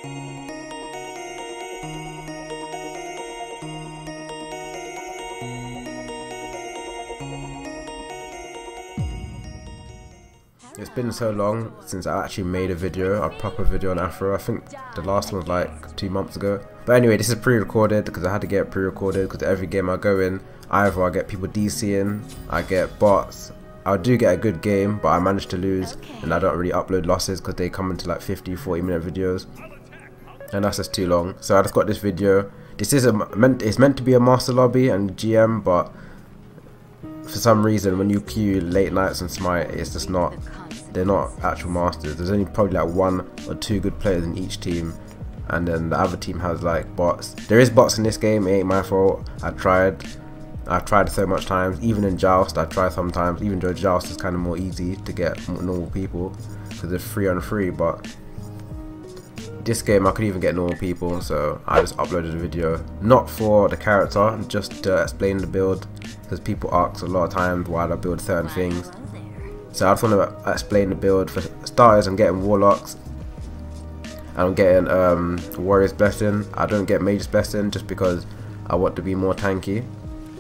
It's been so long since I actually made a video, a proper video on Afro. I think the last one was like 2 months ago. But anyway, this is pre-recorded because I had to get it pre-recorded because every game I go in, either I get people DCing, I get bots. I do get a good game, but I managed to lose, and I don't really upload losses because they come into like 50-40 minute videos, and that's just too long. So I just got this video. This is it's meant to be a master lobby and GM, but for some reason when you queue late nights on Smite, it's just not. They're not actual masters. There's only probably like 1 or 2 good players in each team, and then the other team has like bots. There is bots in this game. It ain't my fault. I've tried so much times. Even in Joust, I try sometimes. Even though Joust is kind of more easy to get normal people because it's 3 on 3. But this game I could even get normal people, so I just uploaded a video, not for the character, just to explain the build, because people ask a lot of times why I build certain things. So I just want to explain the build. For starters, I'm getting Warlocks, and I'm getting Warrior's Blessing. I don't get Mage's Blessing just because I want to be more tanky.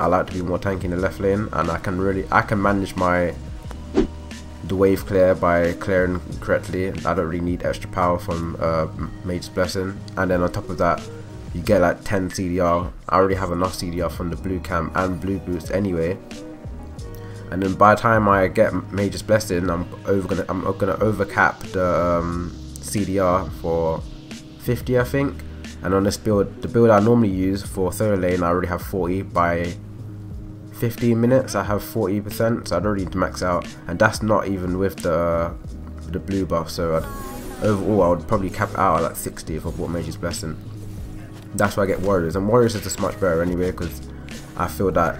I like to be more tanky in the left lane, and I can manage the wave clear by clearing correctly. I don't really need extra power from Mage's Blessing. And then on top of that, you get like 10 CDR. I already have enough CDR from the blue camp and blue boots anyway. And then by the time I get Mage's Blessing, I'm gonna overcap the CDR for 50, I think. And on this build, the build I normally use for third lane, I already have 40. By 15 minutes, I have 40%, so I don't need to max out. And that's not even with the blue buff. So overall, I would probably cap it out at like 60 if I bought Mage's Blessing. That's why I get Warriors, and Warriors is just much better anyway because I feel that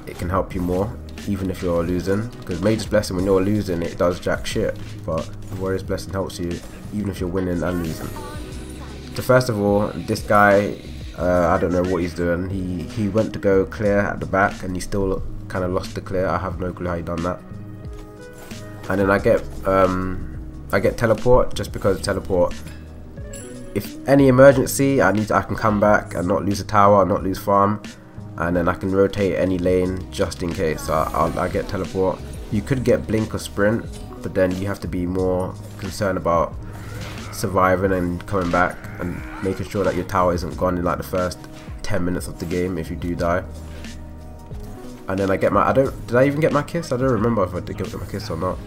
it can help you more, even if you're losing. Because Mage's Blessing, when you're losing, it does jack shit, but Warrior's Blessing helps you even if you're winning and losing. So first of all, this guy, I don't know what he's doing. He went to go clear at the back, and he still kind of lost the clear. I have no clue how he done that. And then I get teleport, just because teleport, if any emergency, I can come back and not lose a tower, not lose farm, and then I can rotate any lane just in case. So I get teleport. You could get blink or sprint, but then you have to be more concerned about surviving and coming back and making sure that your tower isn't gone in like the first 10 minutes of the game if you do die. And then I get my, did I even get my kiss? I don't remember if I did get my kiss or not.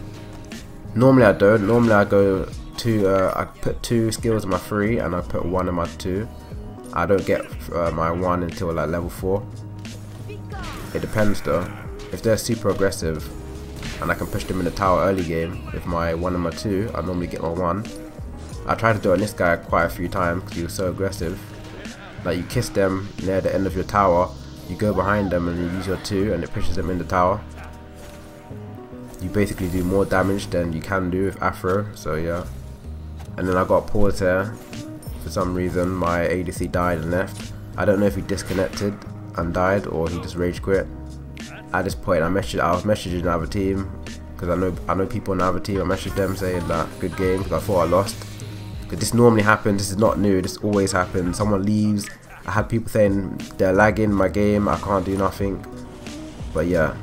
Normally I don't. Normally I go to, I put 2 skills in my 3 and I put 1 in my 2. I don't get my 1 until like level 4. It depends though. If they're super aggressive and I can push them in the tower early game with my 1 and my 2, I normally get my 1. I tried to do it on this guy quite a few times because he was so aggressive. Like you kiss them near the end of your tower, you go behind them and you use your 2 and it pushes them in the tower. You basically do more damage than you can do with Afro, so yeah. And then I got paused here. For some reason my ADC died and left. I don't know if he disconnected and died or he just rage quit. At this point I was messaging the other team because I know people on the other team. I messaged them saying that good game because I thought I lost. Because this normally happens, this is not new, this always happens. Someone leaves, I had people saying they're lagging my game, I can't do nothing. But yeah.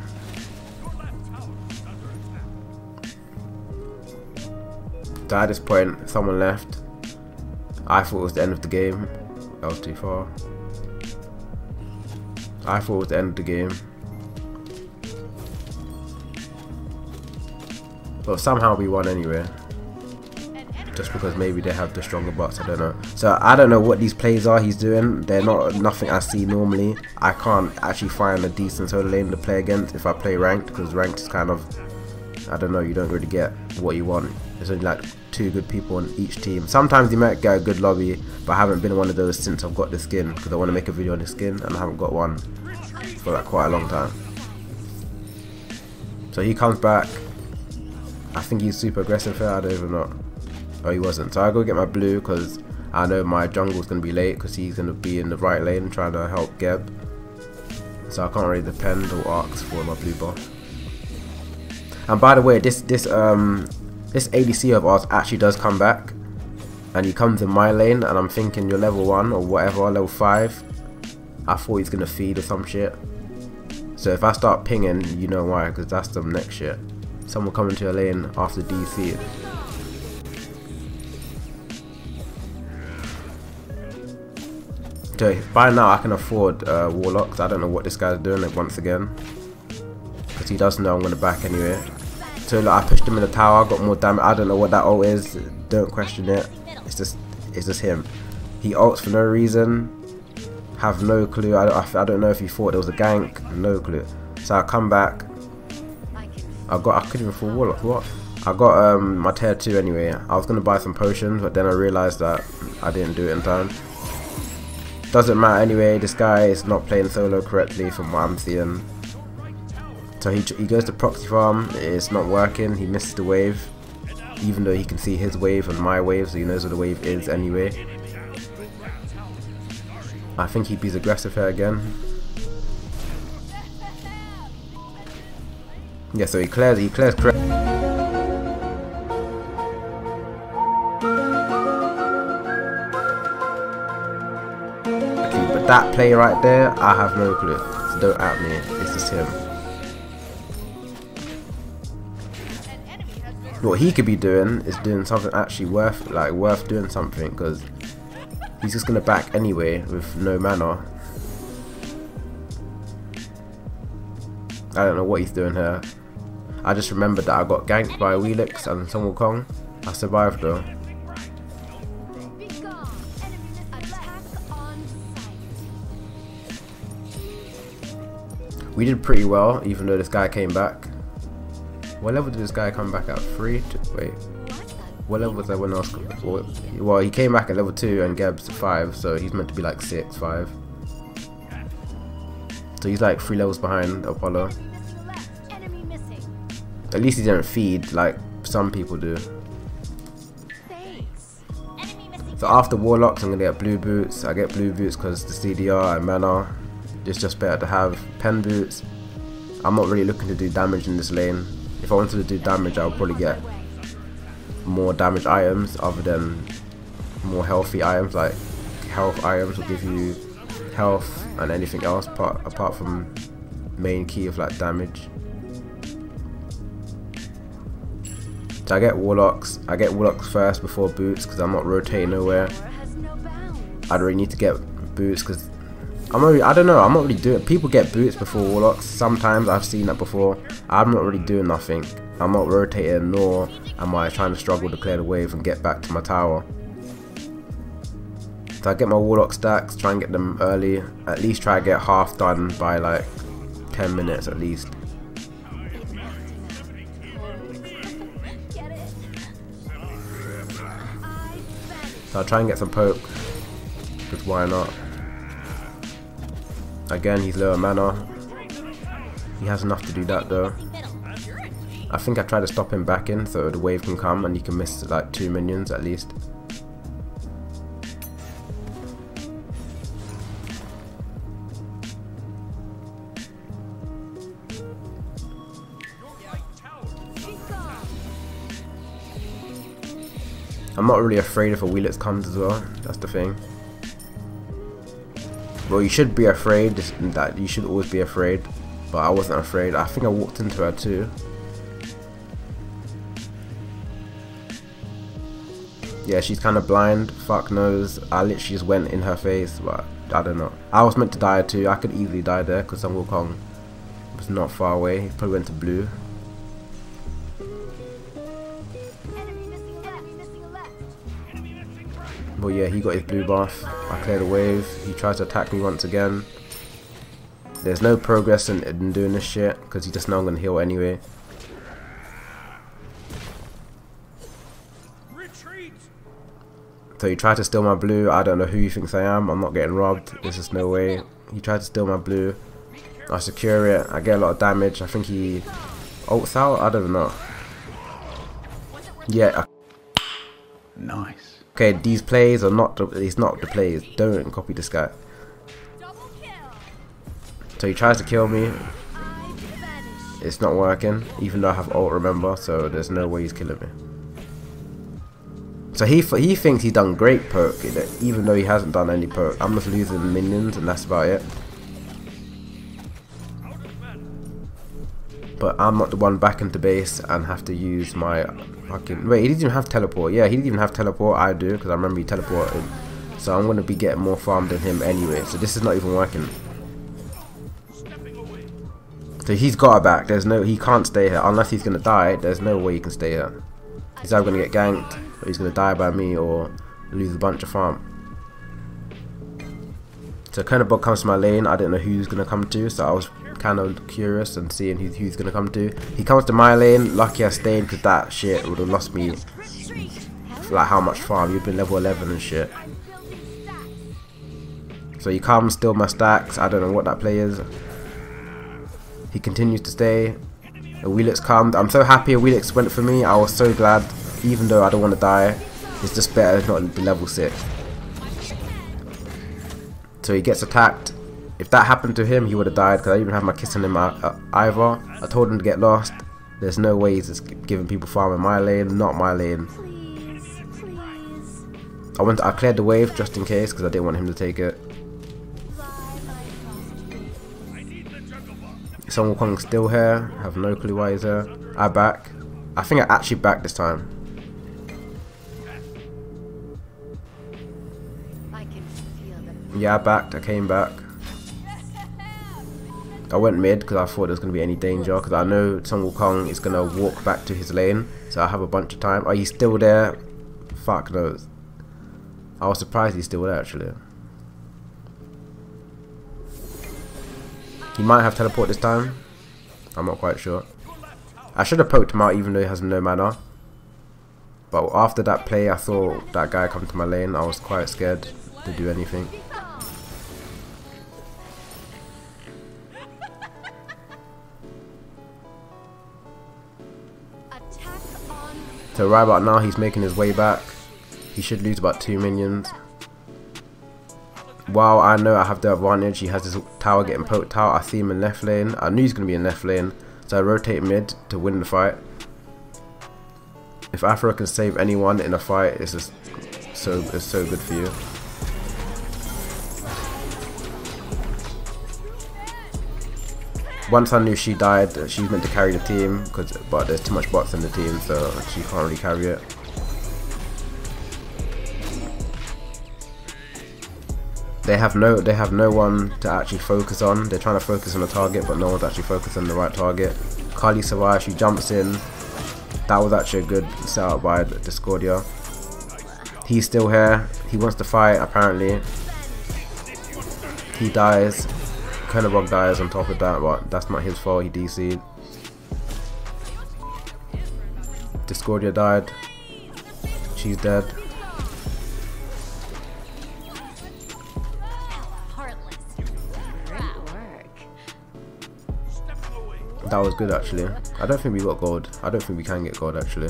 So at this point, someone left. I thought it was the end of the game. That was too far. I thought it was the end of the game. But somehow we won anyway. Just because maybe they have the stronger bots, I don't know. So I don't know what these plays are he's doing. They're not nothing I see normally. I can't actually find a decent solo lane to play against if I play ranked, because ranked is kind of, I don't know, you don't really get what you want. There's only like 2 good people on each team. Sometimes you might get a good lobby, but I haven't been one of those since I've got the skin, because I want to make a video on the skin and I haven't got one for like quite a long time. So he comes back. I think he's super aggressive here, I don't even know. Oh, he wasn't. So I go get my blue because I know my jungle's going to be late because he's going to be in the right lane trying to help Geb. So I can't really depend or ask for my blue buff. And by the way, this ADC of ours actually does come back. and he comes in my lane, and I'm thinking you're level 1 or whatever, level 5. I thought he's gonna feed or some shit. So if I start pinging, you know why, because that's some next shit. Someone coming to your lane after DC. So by now I can afford Warlocks. I don't know what this guy's doing like, once again, because he does know I'm gonna back anyway. So like, I pushed him in the tower, got more damage. I don't know what that ult is. Don't question it. It's just him. He ults for no reason. Have no clue. I don't know if he thought there was a gank. No clue. So I come back. I couldn't even afford Warlock. What? I got my tier 2 anyway. I was gonna buy some potions, but then I realized that I didn't do it in time. Doesn't matter anyway. This guy is not playing solo correctly from what I'm seeing. So he goes to proxy farm. It's not working. He misses the wave, even though he can see his wave and my wave, so he knows where the wave is anyway. I think he beats aggressive here again. Yeah, so he clears correct. Okay, but that play right there, I have no clue. So don't at me. It's just him. What he could be doing is doing something actually worth doing something, because he's just gonna back anyway with no mana. I don't know what he's doing here. I just remembered that I got ganked by Wheelix and Sun Wukong. I survived though. We did pretty well, even though this guy came back. What level did this guy come back at? 3? Wait. What level was everyone else? Well, he came back at level 2 and Geb's 5, so he's meant to be like 6, 5. So he's like 3 levels behind Apollo. At least he didn't feed like some people do. So after Warlocks, I'm gonna get blue boots. I get blue boots because the CDR and mana. It's just better to have pen boots. I'm not really looking to do damage in this lane. If I wanted to do damage, I would probably get more damage items other than more healthy items. Like health items will give you health and anything else apart from main key of like damage. So I get Warlocks. I get Warlocks first before boots because I'm not rotating nowhere. I don't really need to get boots because I don't know, I'm not really doing. People get boots before Warlocks. Sometimes I've seen that before. I'm not really doing nothing. I'm not rotating, nor am I trying to struggle to clear the wave and get back to my tower. So I get my Warlock stacks, try and get them early. At least try to get half done by like 10 minutes at least. So I'll try and get some poke, because why not? Again, he's lower mana. He has enough to do that though. I think I tried to stop him back in so the wave can come and you can miss like 2 minions at least. I'm not really afraid if a Wheelix comes as well, that's the thing. Well, you should be afraid, that you should always be afraid, but I wasn't afraid. I think I walked into her too. Yeah, she's kind of blind, fuck knows. I literally just went in her face, but I don't know. I was meant to die too. I could easily die there because Sun Wukong was not far away. He probably went to blue. But yeah, he got his blue buff. I cleared the wave. He tries to attack me once again. There's no progress in doing this shit because he just know I'm gonna heal anyway. So he tried to steal my blue. I don't know who he thinks I am. I'm not getting robbed. There's just no way. He tried to steal my blue. I secure it. I get a lot of damage. I think he ults out. I don't know. Yeah. Nice. Okay, these plays are not. It's not the plays. Don't copy this guy. So he tries to kill me. It's not working, even though I have ult, remember. So there's no way he's killing me. So he thinks he's done great poke, even though he hasn't done any poke. I'm just losing minions and that's about it. But I'm not the one back into base and have to use my fucking... Wait, he didn't even have teleport. Yeah, he didn't even have teleport. I do, because I remember he teleported. So I'm going to be getting more farm than him anyway. So this is not even working. So he's got it back. He can't stay here. Unless he's going to die, there's no way he can stay here. He's either going to get ganked, or he's going to die by me, or lose a bunch of farm. So Kernobog comes to my lane. I didn't know who he was going to come to, so I was kind of curious and seeing who he's going to come to. He comes to my lane. Lucky I stayed, because that shit would have lost me like how much farm. You've been level 11 and shit. So he comes, steal my stacks. I don't know what that play is. He continues to stay. A Wheelix comes. I'm so happy a Wheelix went for me. I was so glad, even though I don't want to die. It's just better not be level 6. So he gets attacked. If that happened to him, he would have died, because I even have my kiss on him either. I told him to get lost. There's no way he's just giving people farm in my lane, not my lane. I cleared the wave just in case, because I didn't want him to take it. Son Wukong's still here. I have no clue why he's here. I back. I think I actually backed this time. Yeah, I backed. I came back. I went mid because I thought there was going to be any danger, because I know Son Wukong is going to walk back to his lane, so I have a bunch of time. Are you still there? Fuck knows. I was surprised he's still there actually. He might have teleport this time. I'm not quite sure. I should have poked him out even though he has no mana. But after that play, I thought that guy come to my lane. I was quite scared to do anything. So right about now, he's making his way back. He should lose about 2 minions. While I know I have the advantage, he has his tower getting poked out. I see him in left lane. I knew he's going to be in left lane, so I rotate mid to win the fight. If Aphro can save anyone in a fight, it's just so good for you. Once I knew she died, she's meant to carry the team, but there's too much bots in the team, so she can't really carry it. They have no one to actually focus on. They're trying to focus on the target, but no one's actually focused on the right target. Kali survives, she jumps in. That was actually a good setup by Discordia. He's still here. He wants to fight, apparently. He dies. Kernobog dies on top of that, but that's not his fault. He DC'd. Discordia died. She's dead. That was good actually. I don't think we got gold. I don't think we can get gold actually.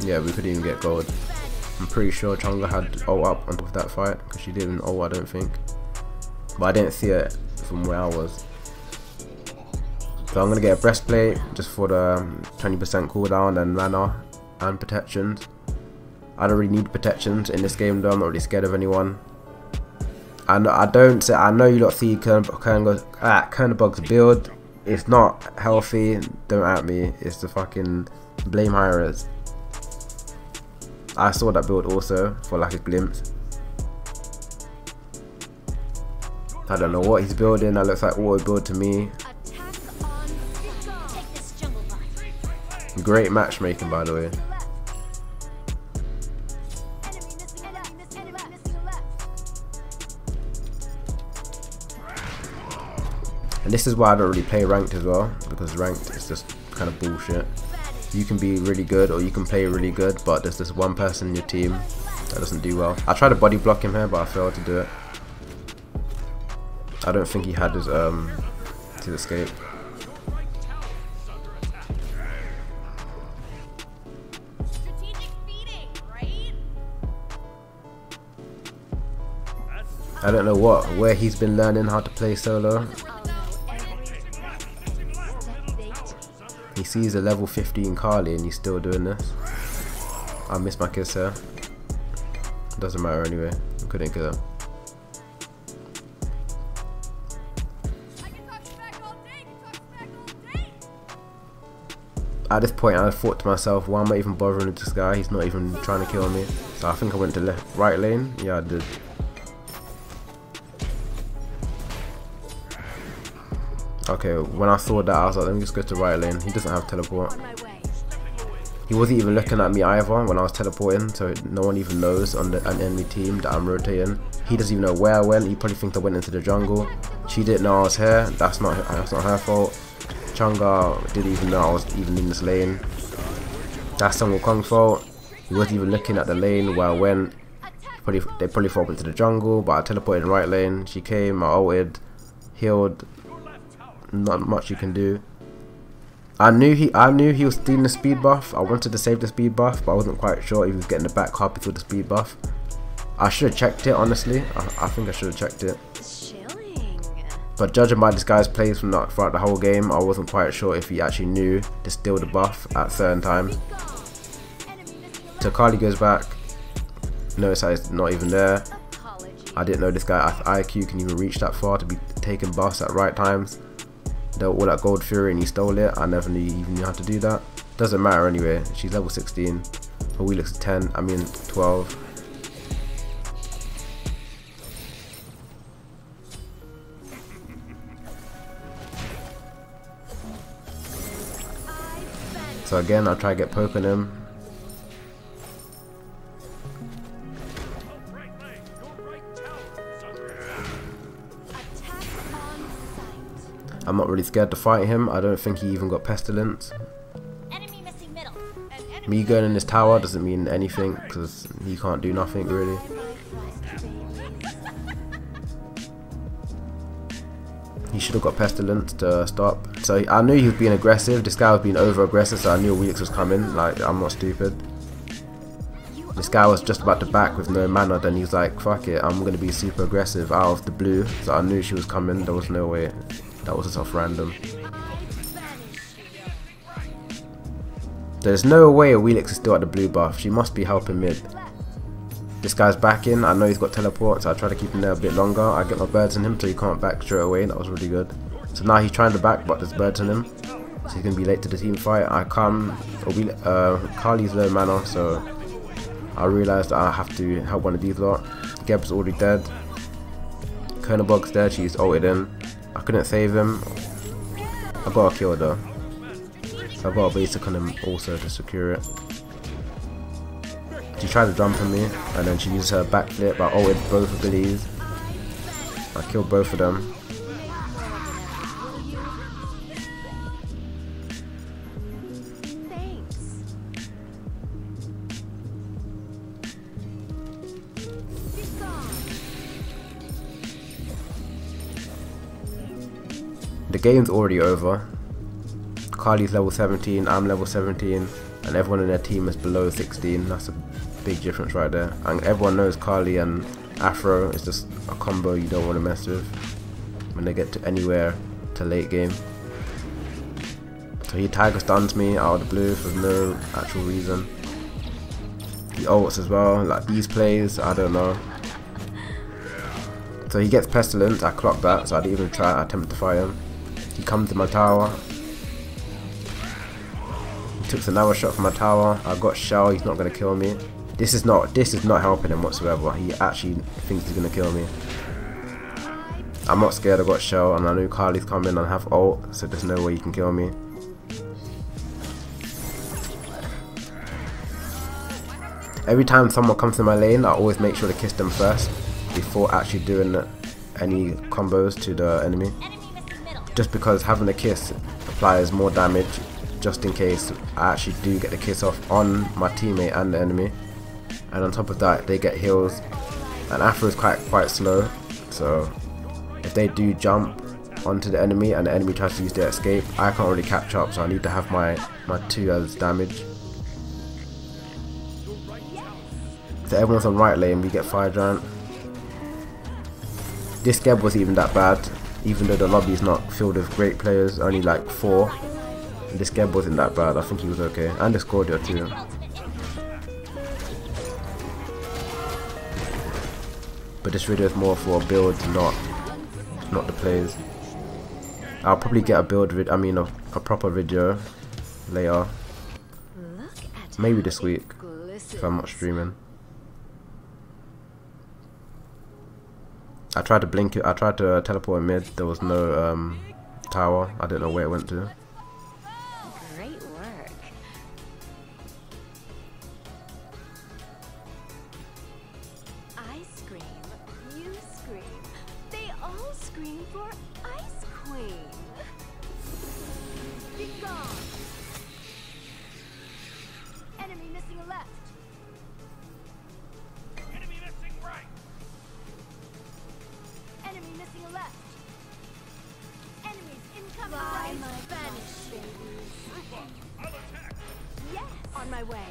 Yeah, we couldn't even get gold. I'm pretty sure Chunga had ult up on top of that fight, because she didn't ult, I don't think. But I didn't see it from where I was. So I'm going to get a breastplate just for the 20% cooldown and mana and protections. I don't really need protections in this game though. I'm not really scared of anyone. I know you lot see Kernobog's build. It's not healthy. Don't at me. It's the fucking blame hirers. I saw that build also for like a glimpse. I don't know what he's building. That looks like auto build to me. Great matchmaking, by the way. And this is why I don't really play ranked as well, because ranked is just kind of bullshit. You can be really good or you can play really good, but there's this one person in your team that doesn't do well. I tried to body block him here, but I failed to do it. I don't think he had his escape. I don't know where he's been learning how to play solo. He sees a level 15 Carly and he's still doing this. I missed my kiss here. Doesn't matter anyway. Couldn't kill him. At this point, I thought to myself, why am I even bothering with this guy? He's not even trying to kill me. So I think I went to right lane. Yeah, I did. Okay, when I saw that, I was like, let me just go to right lane. He doesn't have teleport. He wasn't even looking at me either when I was teleporting, so no one even knows on an enemy team that I'm rotating. He doesn't even know where I went. He probably thinks I went into the jungle. She didn't know I was here. That's not her fault. Chunga didn't even know I was even in this lane. That's Sun Wukong's fault. He wasn't even looking at the lane where I went. They probably thought I went to the jungle, but I teleported in right lane. She came, I ulted, healed. Not much you can do. I knew he was stealing the speed buff. I wanted to save the speed buff, but I wasn't quite sure if he was getting the back copy for the speed buff. I should have checked it, honestly. I think I should have checked it. But judging by this guy's plays from throughout the whole game, I wasn't quite sure if he actually knew to steal the buff at certain times. So Kali goes back. Notice that it's not even there. I didn't know this guy IQ can even reach that far to be taking buffs at right times. All that gold fury and he stole it. I never even knew how to do that. Doesn't matter anyway. She's level 16. Her Wheelix is 10. I mean 12. So again, I'll try to get poke on him. I'm not really scared to fight him. I don't think he even got pestilence. Me going in this tower doesn't mean anything because he can't do nothing really. He should have got pestilence to stop. So I knew he was being aggressive. This guy was being over aggressive, so I knew Wheelix was coming. Like, I'm not stupid. This guy was just about to back with no mana, then he's like, fuck it, I'm gonna be super aggressive out of the blue. So I knew she was coming. There was no way. That was just off random. There's no way Wheelix is still at the blue buff. She must be helping mid. This guy's backing. I know he's got teleport, so I try to keep him there a bit longer. I get my birds on him so he can't back straight away. That was really good. So now he's trying to back, but there's birds on him, so he's gonna be late to the team fight. I come. Kali's low mana, so I realised that I have to help one of these lot. Geb's already dead. Kernobog's dead. She's ulted in. I couldn't save him. I got a kill though. So I got a basic on him also to secure it. She tried to jump on me, and then she used her backflip. I ulted both abilities. I killed both of them. The game's already over. Kali's level 17, I'm level 17, and everyone in their team is below 16. That's a big difference right there. And everyone knows Kali and Afro is just a combo you don't want to mess with when they get to anywhere to late game. So he tiger stuns me out of the blue for no actual reason. He ults as well, like these plays, I don't know. So he gets pestilence, I clocked that, so I didn't even try to attempt to fight him. He comes to my tower. He took another shot from my tower. I got shell, he's not gonna kill me. This is not helping him whatsoever. He actually thinks he's gonna kill me. I'm not scared, I got shell, and I know Kali's coming and I have ult, so there's no way he can kill me. Every time someone comes to my lane, I always make sure to kiss them first before actually doing any combos to the enemy. Just because having a kiss applies more damage, just in case I actually do get the kiss off on my teammate and the enemy. And on top of that, they get heals. And Afro is quite slow, so if they do jump onto the enemy and the enemy tries to use their escape, I can't really catch up, so I need to have my 2 as damage. So everyone's on right lane, we get fire giant. This Geb wasn't even that bad, even though the lobby is not filled with great players, only like 4. This Geb wasn't that bad, I think he was okay. And the Scordio too. but this video is more for a build, not the plays. I'll probably get a build vid, a proper video later, maybe this week if I'm not streaming. I tried to blink it, I tried to teleport in mid, there was no tower, I didn't know where it went to. Great work. I scream, you scream, they all scream for Ice Queen. Be gone. Enemy missing a left. Enemy missing right. Enemy missing a left. Enemies incoming right. My vanish, baby. I'll attack. Yes. On my way.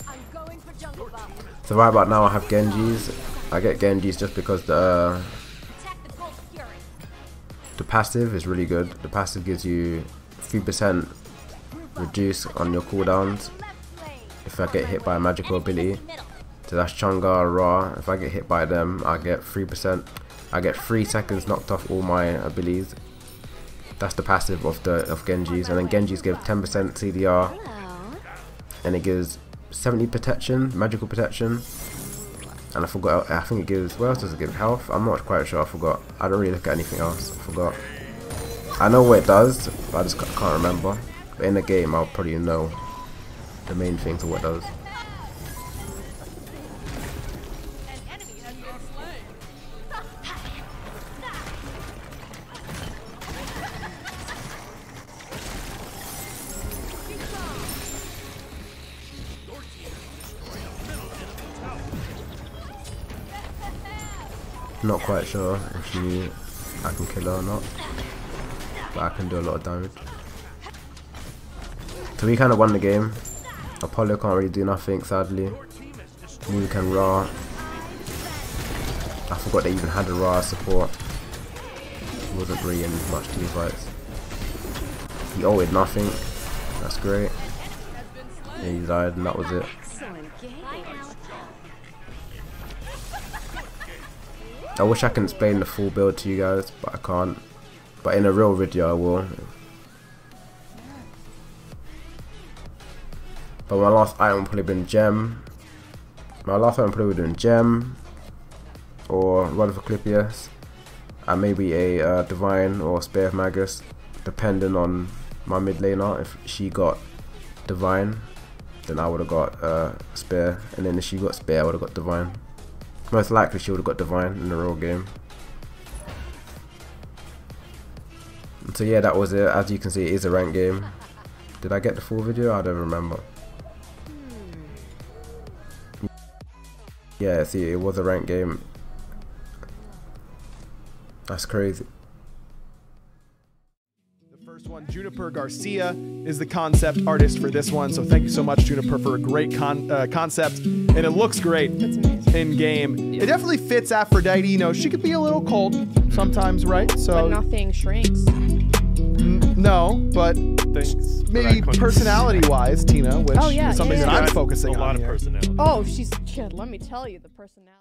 I'm going for jungle buff. So right about now I have Genjis. I get Genjis just because the Attack the Gold Fury. passive is really good. The passive gives you 3% reduce on your cooldowns Left lane. if I get hit by a magical ability. So that's Chunga, Ra. If I get hit by them, I get 3%. I get 3 seconds knocked off all my abilities. That's the passive of Genjis, and then Genjis give 10% CDR, Hello. and it gives 70 protection, magical protection. And I forgot. I think it gives. What else does it give? Health. I'm not quite sure. I forgot. I don't really look at anything else. I forgot. I know what it does, but I just can't remember. But in the game, I'll probably know the main things of what it does. Not quite sure if I can kill her or not, but I can do a lot of damage. So we kind of won the game. Apollo can't really do nothing, sadly. Neither can Ra. I forgot they even had a Ra support. He wasn't really in much team fights. He ulted nothing. That's great. Yeah, he died and that was it. Excellent game. I wish I could explain the full build to you guys, but I can't. But in a real video I will. But my last item would probably been Gem. My last item probably would have been Gem, or Rod of Eclipse, and maybe a Divine or Spear of Magus, depending on my mid laner. If she got Divine, then I would have got Spear, and then if she got Spear, I would have got Divine. Most likely she would have got Divine in the real game. So yeah, that was it. As you can see, it is a ranked game. Did I get the full video? I don't remember. Yeah, see, it was a ranked game. That's crazy. The first one, Juniper Garcia, is the concept artist for this one. So thank you so much, Juniper, for a great concept. And it looks great in game. It definitely fits Aphrodite. You know, she could be a little cold sometimes, right? So But nothing shrinks. no, but maybe personality-wise, Tina, which Oh, yeah, is something yeah, that yeah. I'm focusing a lot on of here. personality. Oh, she's, let me tell you, the personality.